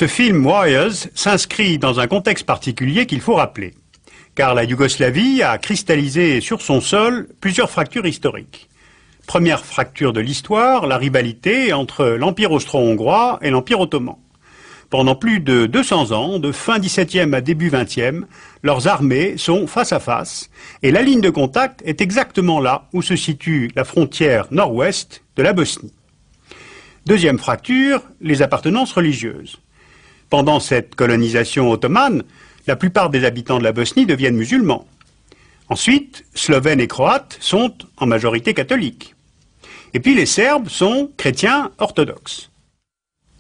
Ce film Warriors s'inscrit dans un contexte particulier qu'il faut rappeler, car la Yougoslavie a cristallisé sur son sol plusieurs fractures historiques. Première fracture de l'histoire, la rivalité entre l'Empire austro-hongrois et l'Empire ottoman. Pendant plus de 200 ans, de fin XVIIe à début XXe, leurs armées sont face à face, et la ligne de contact est exactement là où se situe la frontière nord-ouest de la Bosnie. Deuxième fracture, les appartenances religieuses. Pendant cette colonisation ottomane, la plupart des habitants de la Bosnie deviennent musulmans. Ensuite, Slovènes et Croates sont en majorité catholiques. Et puis les Serbes sont chrétiens orthodoxes.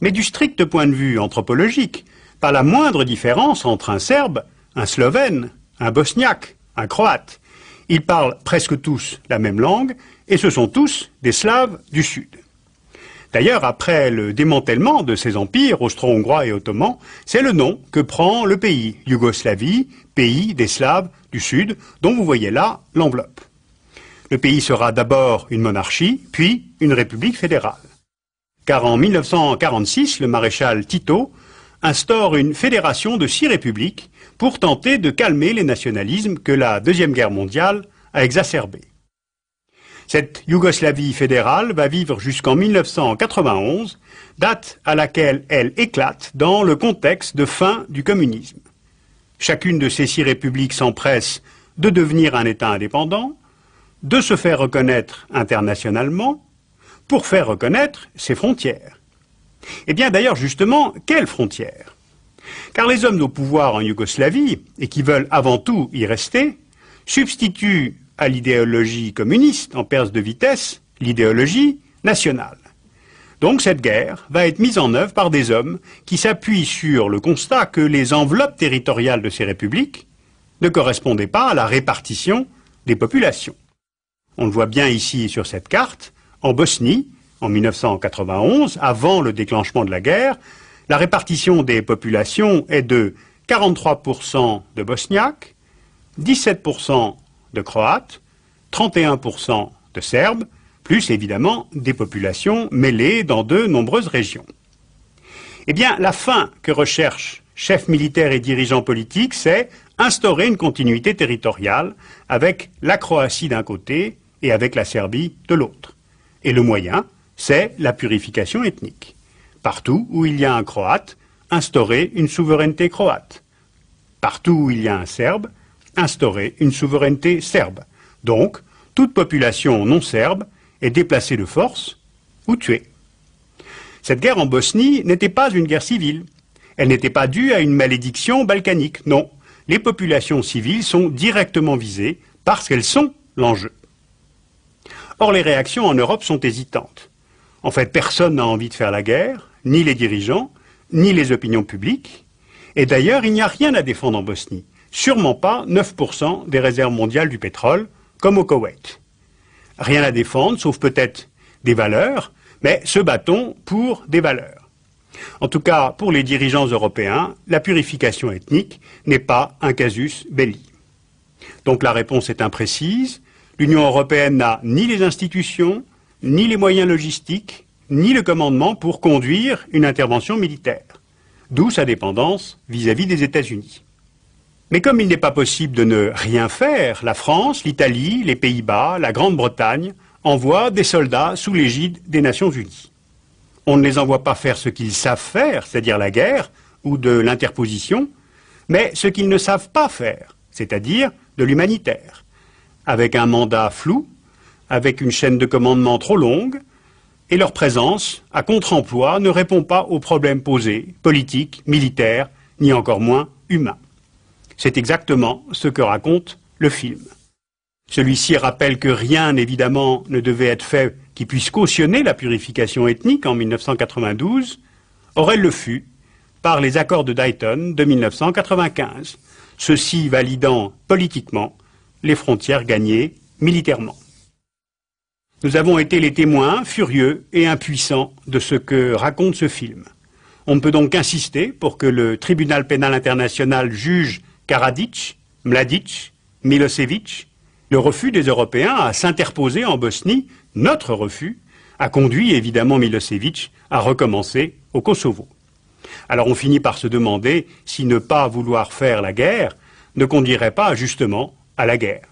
Mais du strict point de vue anthropologique, pas la moindre différence entre un Serbe, un Slovène, un Bosniaque, un Croate. Ils parlent presque tous la même langue et ce sont tous des Slaves du Sud. D'ailleurs, après le démantèlement de ces empires austro-hongrois et ottomans, c'est le nom que prend le pays, Yougoslavie, pays des Slaves du Sud, dont vous voyez là l'enveloppe. Le pays sera d'abord une monarchie, puis une république fédérale. Car en 1946, le maréchal Tito instaure une fédération de 6 républiques pour tenter de calmer les nationalismes que la Deuxième Guerre mondiale a exacerbés. Cette Yougoslavie fédérale va vivre jusqu'en 1991, date à laquelle elle éclate dans le contexte de fin du communisme. Chacune de ces 6 républiques s'empresse de devenir un État indépendant, de se faire reconnaître internationalement, pour faire reconnaître ses frontières. Eh bien d'ailleurs justement, quelles frontières? Car les hommes au pouvoir en Yougoslavie, et qui veulent avant tout y rester, substituent à l'idéologie communiste en perte de vitesse l'idéologie nationale. Donc cette guerre va être mise en œuvre par des hommes qui s'appuient sur le constat que les enveloppes territoriales de ces républiques ne correspondaient pas à la répartition des populations. On le voit bien ici sur cette carte. En Bosnie, en 1991, avant le déclenchement de la guerre, la répartition des populations est de 43% de Bosniaques, 17% de Croates, 31% de Serbes, plus évidemment des populations mêlées dans de nombreuses régions. Eh bien, la fin que recherchent chefs militaires et dirigeants politiques, c'est instaurer une continuité territoriale avec la Croatie d'un côté et avec la Serbie de l'autre. Et le moyen, c'est la purification ethnique. Partout où il y a un Croate, instaurer une souveraineté croate. Partout où il y a un Serbe, instaurer une souveraineté serbe. Donc, toute population non serbe est déplacée de force ou tuée. Cette guerre en Bosnie n'était pas une guerre civile. Elle n'était pas due à une malédiction balkanique. Non, les populations civiles sont directement visées parce qu'elles sont l'enjeu. Or, les réactions en Europe sont hésitantes. En fait, personne n'a envie de faire la guerre, ni les dirigeants, ni les opinions publiques. Et d'ailleurs, il n'y a rien à défendre en Bosnie. Sûrement pas 9% des réserves mondiales du pétrole, comme au Koweït. Rien à défendre, sauf peut-être des valeurs, mais se bat-on pour des valeurs. En tout cas, pour les dirigeants européens, la purification ethnique n'est pas un casus belli. Donc la réponse est imprécise. L'Union européenne n'a ni les institutions, ni les moyens logistiques, ni le commandement pour conduire une intervention militaire. D'où sa dépendance vis-à-vis des États-Unis. Mais comme il n'est pas possible de ne rien faire, la France, l'Italie, les Pays-Bas, la Grande-Bretagne envoient des soldats sous l'égide des Nations Unies. On ne les envoie pas faire ce qu'ils savent faire, c'est-à-dire la guerre ou de l'interposition, mais ce qu'ils ne savent pas faire, c'est-à-dire de l'humanitaire. Avec un mandat flou, avec une chaîne de commandement trop longue, et leur présence, à contre-emploi, ne répond pas aux problèmes posés, politiques, militaires, ni encore moins humains. C'est exactement ce que raconte le film. Celui-ci rappelle que rien, évidemment, ne devait être fait qui puisse cautionner la purification ethnique en 1992. Or, elle le fut par les accords de Dayton de 1995, ceux-ci validant politiquement les frontières gagnées militairement. Nous avons été les témoins furieux et impuissants de ce que raconte ce film. On ne peut donc qu'insister pour que le tribunal pénal international juge Karadzic, Mladic, Milosevic. Le refus des Européens à s'interposer en Bosnie, notre refus, a conduit évidemment Milosevic à recommencer au Kosovo. Alors on finit par se demander si ne pas vouloir faire la guerre ne conduirait pas justement à la guerre.